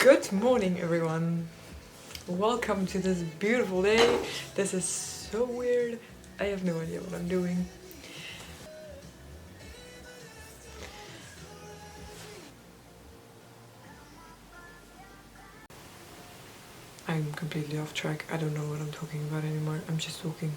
Good morning, everyone. Welcome to this beautiful day. This is so weird. I have no idea what I'm doing. I'm completely off track. I don't know what I'm talking about anymore. I'm just talking.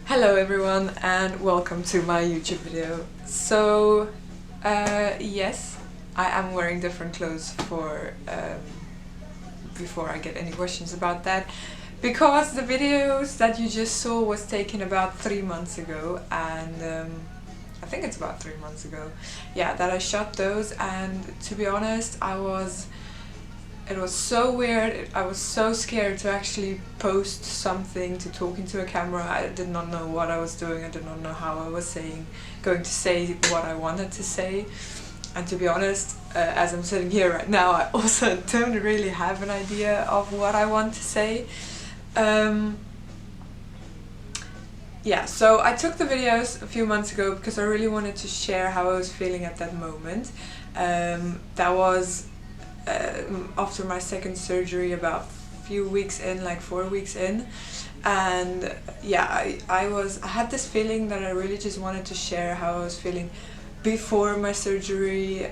Hello everyone and welcome to my YouTube video. So, yes, I am wearing different clothes for before I get any questions about that, because the videos that you just saw was taken about 3 months ago, and I think it's about 3 months ago, yeah, that I shot those. And to be honest, it was so weird. I was so scared to actually post something, to talk into a camera. I did not know what I was doing. I did not know how I was going to say what I wanted to say. And to be honest, as I'm sitting here right now, I also don't really have an idea of what I want to say. Yeah, so I took the videos a few months ago because I really wanted to share how I was feeling at that moment. That was after my second surgery, about a few weeks in, like 4 weeks in. And yeah, I had this feeling that I really just wanted to share how I was feeling before my surgery,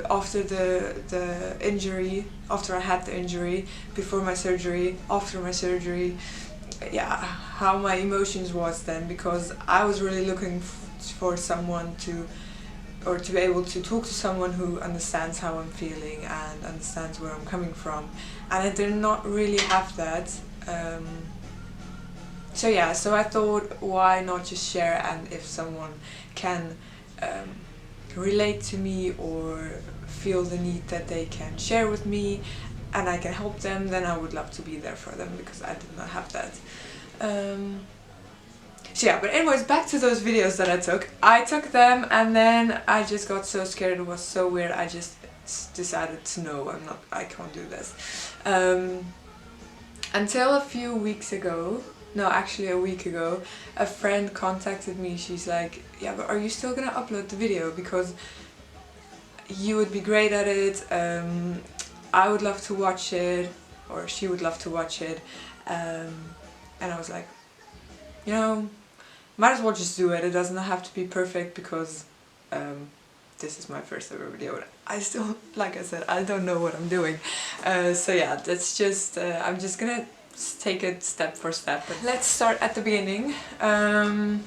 after the injury, after I had the injury, before my surgery, after my surgery. Yeah, how my emotions was then, because I was really looking for someone to be able to talk to someone who understands how I'm feeling and understands where I'm coming from, and I did not really have that. So yeah, so I thought, why not just share, and if someone can relate to me or feel the need that they can share with me and I can help them, then I would love to be there for them, because I did not have that. So yeah, but anyways, back to those videos that I took. I took them and then I just got so scared. It was so weird. I just decided to, no, I can't do this. Until a few weeks ago, no, actually a week ago, a friend contacted me. She's like, yeah, but are you still gonna upload the video? Because you would be great at it. I would love to watch it, or she would love to watch it. And I was like, you know, might as well just do it. It doesn't have to be perfect, because this is my first ever video. I still, like I said, I don't know what I'm doing. So yeah, that's just, I'm just gonna take it step for step. But let's start at the beginning. Yeah,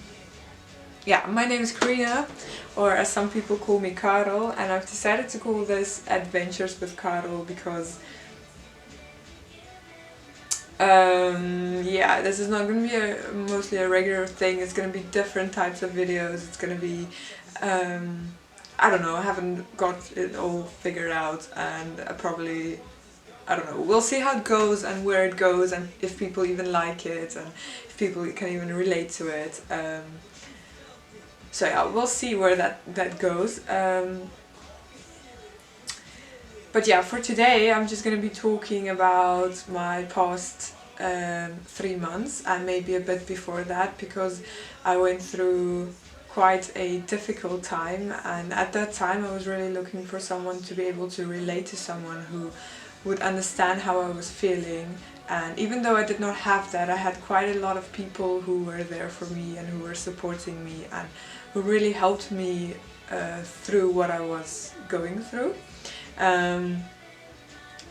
my name is Karina, or as some people call me, Karel, and I've decided to call this Adventures with Karel because yeah, this is not going to be mostly a regular thing. It's going to be different types of videos. It's going to be, I don't know, I haven't got it all figured out, and I don't know, we'll see how it goes and where it goes, and if people even like it, and if people can even relate to it. So yeah, we'll see where that goes. But yeah, for today I'm just going to be talking about my past 3 months, and maybe a bit before that, because I went through quite a difficult time, and at that time I was really looking for someone to be able to relate to, someone who would understand how I was feeling. And even though I did not have that, I had quite a lot of people who were there for me and who were supporting me and who really helped me through what I was going through.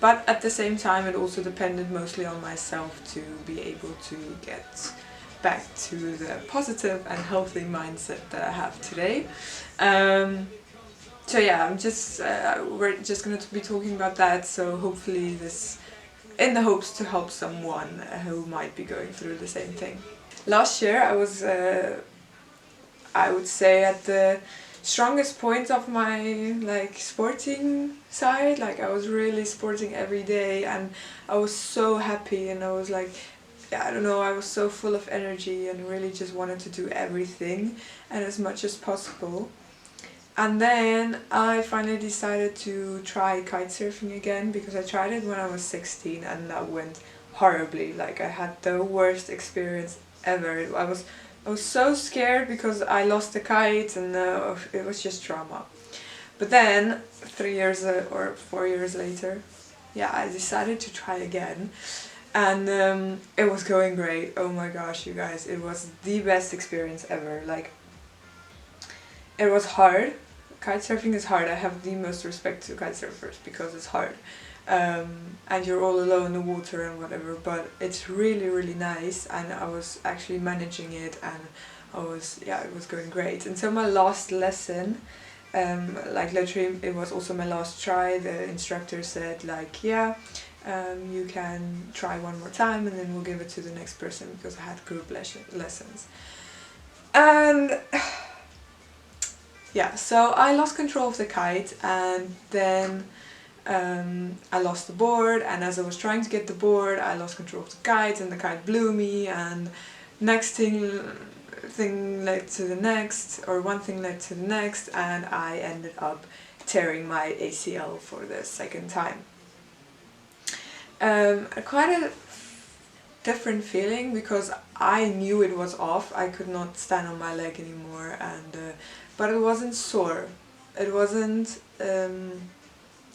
But at the same time, it also depended mostly on myself to be able to get back to the positive and healthy mindset that I have today. So yeah, we're just going to be talking about that, so hopefully this, in the hopes to help someone who might be going through the same thing. Last year I was, I would say, at the strongest point of my sporting side. Like, I was really sporting every day, and I was so happy, and I was like, I don't know, I was so full of energy and really just wanted to do everything and as much as possible. And then I finally decided to try kite surfing again, because I tried it when I was 16 and that went horribly. Like, I had the worst experience ever. I was so scared because I lost the kite, and it was just trauma. But then 3 years or 4 years later, yeah, I decided to try again, and it was going great. Oh my gosh, you guys, it was the best experience ever. Like, it was hard. Kite surfing is hard. I have the most respect to kite surfers because it's hard. And you're all alone in the water and whatever, but it's really, really nice, and I was actually managing it, and it was going great. And so my last lesson, like literally it was also my last try, the instructor said like, yeah, you can try one more time and then we'll give it to the next person, because I had group lessons. And yeah, so I lost control of the kite, and then I lost the board, and as I was trying to get the board I lost control of the kite, and the kite blew me, and next thing led to the next, or one thing led to the next, and I ended up tearing my ACL for the second time. Quite a different feeling, because I knew it was off. I could not stand on my leg anymore, and but it wasn't sore. It wasn't,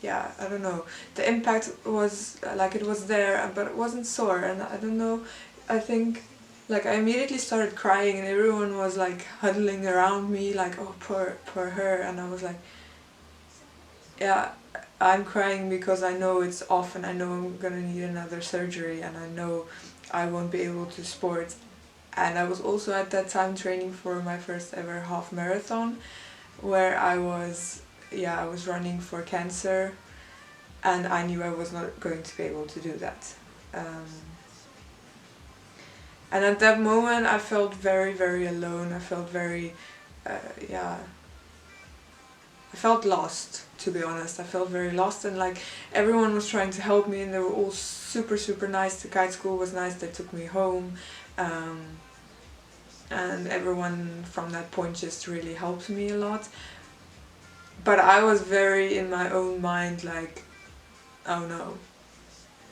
yeah, I don't know. The impact was like, it was there, but it wasn't sore, and I don't know. I think, like, I immediately started crying, and everyone was like huddling around me, like, oh, poor her, and I was like, yeah, I'm crying because I know it's off, and I know I'm gonna need another surgery, and I know I won't be able to sport. And I was also at that time training for my first ever half marathon, where I was running for cancer, and I knew I was not going to be able to do that. And at that moment I felt very, very alone. I felt very, I felt lost, to be honest. I felt very lost, and like, everyone was trying to help me, and they were all super, super nice. The kite school was nice, they took me home. And everyone from that point just really helped me a lot. But I was very in my own mind, like, oh no,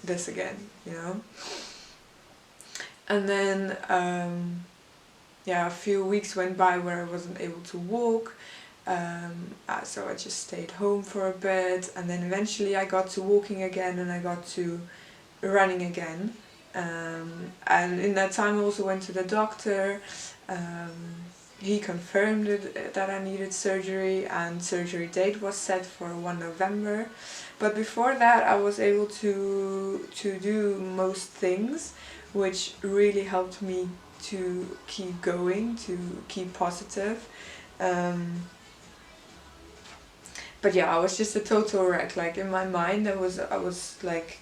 this again, you know? And then, a few weeks went by where I wasn't able to walk, so I just stayed home for a bit, and then eventually I got to walking again, and I got to running again. And in that time I also went to the doctor. He confirmed that I needed surgery, and surgery date was set for 1 November. But before that I was able to do most things, which really helped me to keep going, to keep positive. But yeah, I was just a total wreck. Like, in my mind I was like,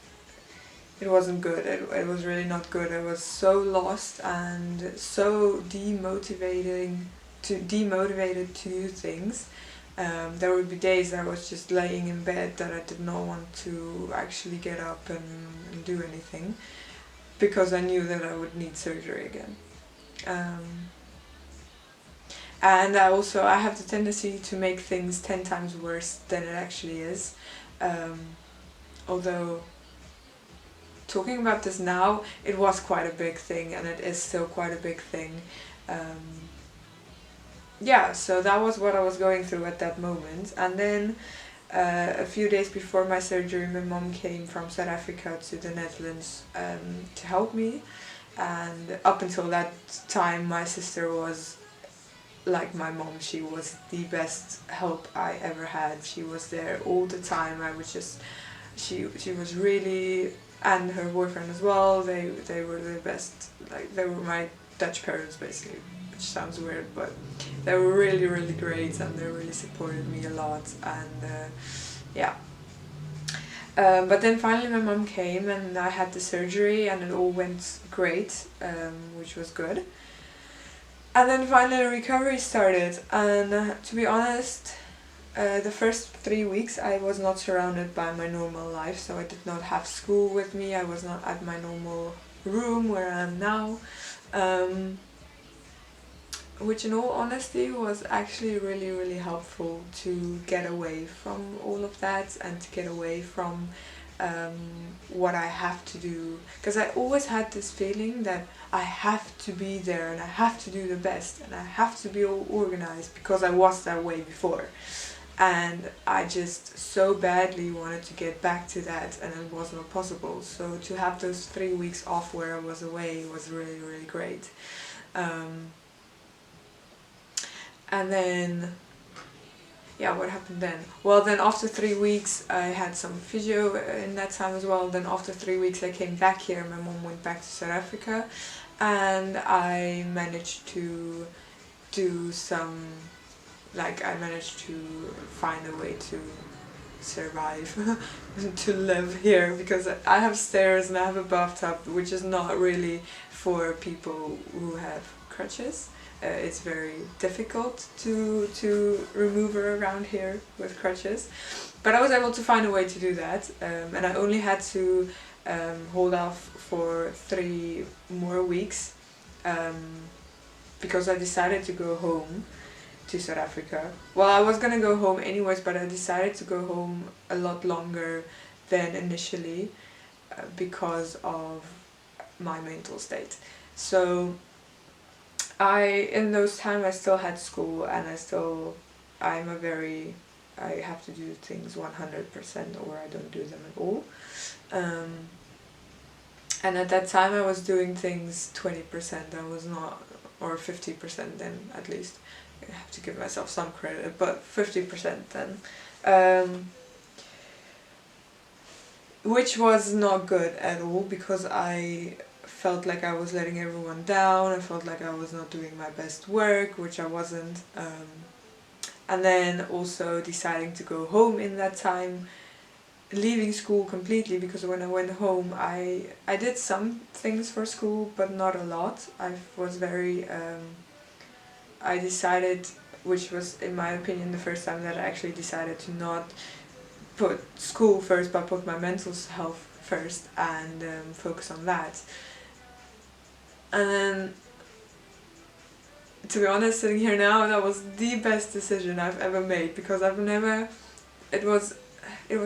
it wasn't good. It was really not good. I was so lost and so demotivated to do things. There would be days I was just laying in bed that I did not want to actually get up and do anything, because I knew that I would need surgery again. And I have the tendency to make things 10 times worse than it actually is. Although, talking about this now, it was quite a big thing, and it is still quite a big thing. So that was what I was going through at that moment. And then a few days before my surgery, my mom came from South Africa to the Netherlands to help me. And up until that time, my sister was like my mom. She was the best help I ever had. She was there all the time. She was really, and her boyfriend as well, they were the best. Like, they were my Dutch parents, basically, which sounds weird, but they were really, really great, and they really supported me a lot. And but then finally my mom came, and I had the surgery, and it all went great, which was good. And then finally recovery started, and to be honest, the first 3 weeks I was not surrounded by my normal life, so I did not have school with me, I was not at my normal room where I am now. which in all honesty was actually really helpful to get away from all of that and to get away from what I have to do, because I always had this feeling that I have to be there and I have to do the best and I have to be all organized because I was that way before, and I just so badly wanted to get back to that, and it was not possible. So to have those 3 weeks off where I was away was really great. And then, yeah, what happened then? Well, then after 3 weeks I had some physio in that time as well. Then after 3 weeks I came back here. My mom went back to South Africa, and I managed to do some, like, I managed to find a way to survive, to live here, because I have stairs and I have a bathtub, which is not really for people who have crutches. It's very difficult to maneuver around here with crutches, but I was able to find a way to do that, and I only had to hold off for 3 more weeks because I decided to go home to South Africa. Well, I was gonna go home anyways, but I decided to go home a lot longer than initially because of my mental state. So in those times I still had school, and I have to do things 100% or I don't do them at all. And at that time I was doing things 20%, I was not, or 50% then at least. I have to give myself some credit, but 50% then. Which was not good at all, because I felt like I was letting everyone down. I felt like I was not doing my best work, which I wasn't. And then also deciding to go home in that time, leaving school completely, because when I went home I did some things for school but not a lot. I was very I decided, which was in my opinion the first time that I actually decided to not put school first but put my mental health first and focus on that. And then, to be honest, sitting here now, that was the best decision I've ever made, because it was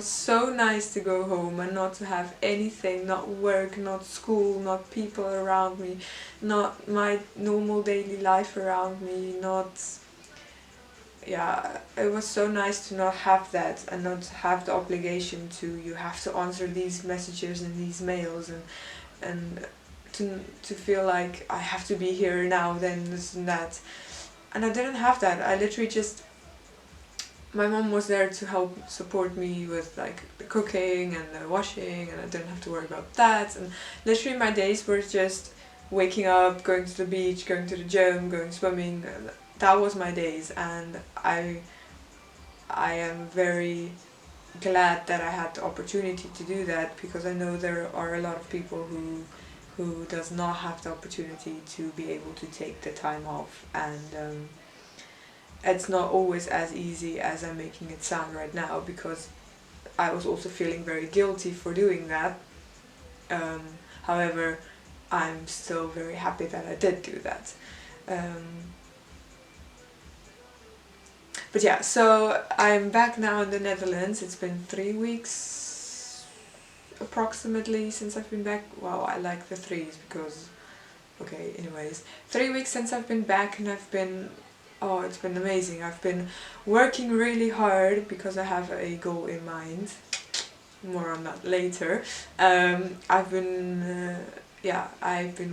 so nice to go home and not to have anything, not work, not school, not people around me, not my normal daily life around me, it was so nice to not have that and not have the obligation to, you have to answer these messages and these mails, and to feel like I have to be here now, then this and that. And I didn't have that. I literally just, my mom was there to help support me with like the cooking and the washing, and I didn't have to worry about that. And literally my days were just waking up, going to the beach, going to the gym, going swimming. That was my days, and I am very glad that I had the opportunity to do that, because I know there are a lot of people who does not have the opportunity to be able to take the time off, and it's not always as easy as I'm making it sound right now, because I was also feeling very guilty for doing that. However, I'm still very happy that I did do that. But yeah, so I'm back now in the Netherlands. It's been 3 weeks approximately since I've been back. Well, I like the threes because, okay, anyways. 3 weeks since I've been back, and I've been, oh, it's been amazing. I've been working really hard because I have a goal in mind. More on that later. I've been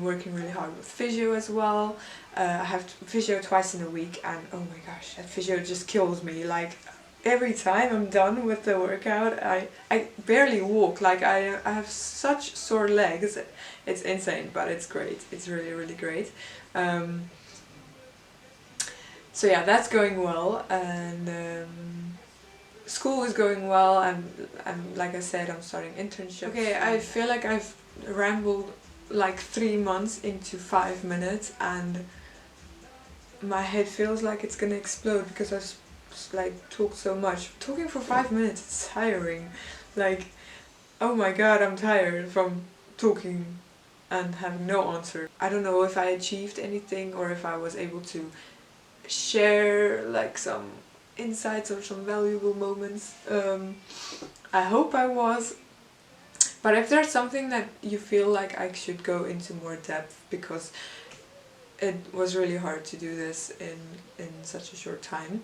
working really hard with physio as well. I have physio twice in a week, and oh my gosh, that physio just kills me. Like, every time I'm done with the workout, I barely walk. Like, I have such sore legs. It's insane, but it's great. It's really great. So yeah, that's going well, and school is going well. I'm like I said, I'm starting internship. Okay, I feel like I've rambled like 3 months into 5 minutes, and my head feels like it's gonna explode because I've like talked so much. Talking for 5 minutes, it's tiring. Like, oh my god, I'm tired from talking and having no answer. I don't know if I achieved anything or if I was able to share like some insights or some valuable moments. I hope I was. But if there's something that you feel like I should go into more depth, because it was really hard to do this in such a short time,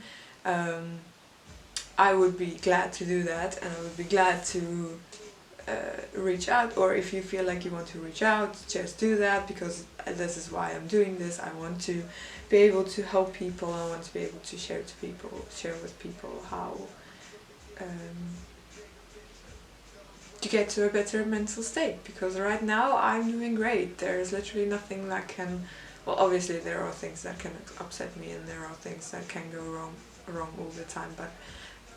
I would be glad to do that, and I would be glad to reach out. Or if you feel like you want to reach out, just do that, because this is why I'm doing this. I want to be able to help people. I want to be able to share with people how to get to a better mental state, because right now I'm doing great. There's literally nothing that can, well, obviously there are things that can upset me, and there are things that can go wrong all the time, but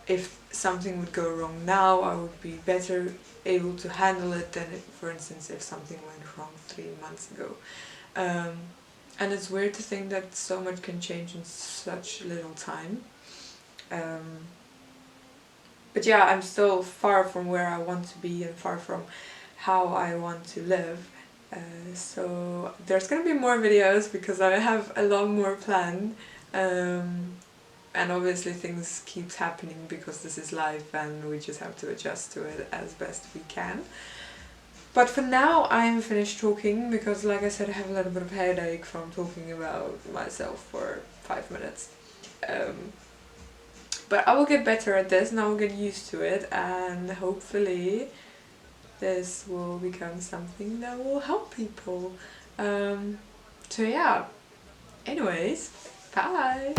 if something would go wrong now, I would be better able to handle it than if, for instance, if something went wrong 3 months ago. And it's weird to think that so much can change in such little time. But yeah, I'm still far from where I want to be and far from how I want to live. So there's gonna be more videos, because I have a lot more planned. And obviously things keeps happening, because this is life and we just have to adjust to it as best we can. But for now I'm finished talking, because like I said, I have a little bit of headache from talking about myself for 5 minutes. But I will get better at this, and I will get used to it, and hopefully this will become something that will help people. So yeah, anyways, bye!